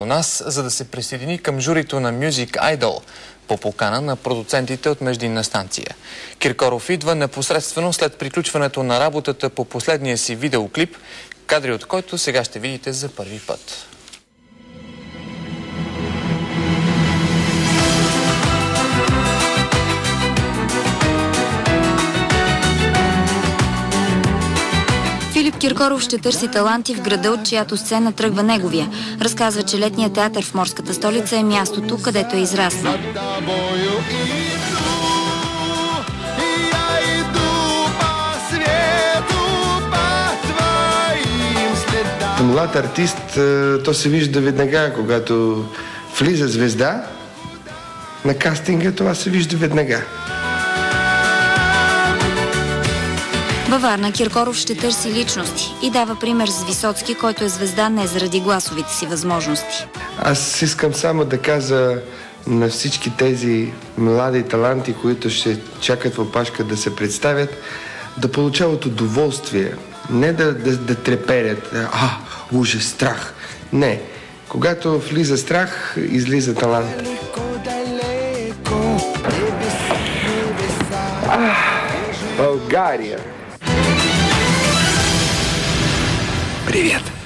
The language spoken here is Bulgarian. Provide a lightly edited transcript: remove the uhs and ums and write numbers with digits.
нас, за да се присъедини към журито на Music Idol по покана на продуцентите от междинна станция. Киркоров идва непосредствено след приключването на работата по последния си видеоклип, кадри от който сега ще видите за първи път. Филип Киркоров ще търси таланти в града, от чиято сцена тръгва неговия. Разказва, че летният театър в морската столица е мястото, където е израснал. Млад артист, то се вижда веднага, когато влиза звезда на кастинга, това се вижда веднага. Във Варна Киркоров ще търси личности и дава пример с Висоцки, който е звезда не заради гласовите си възможности. Аз искам само да кажа на всички тези млади таланти, които ще чакат в опашка да се представят, да получават удоволствие, не да треперят, ужас, страх. Не, когато влиза страх, излиза талант. България! Привет!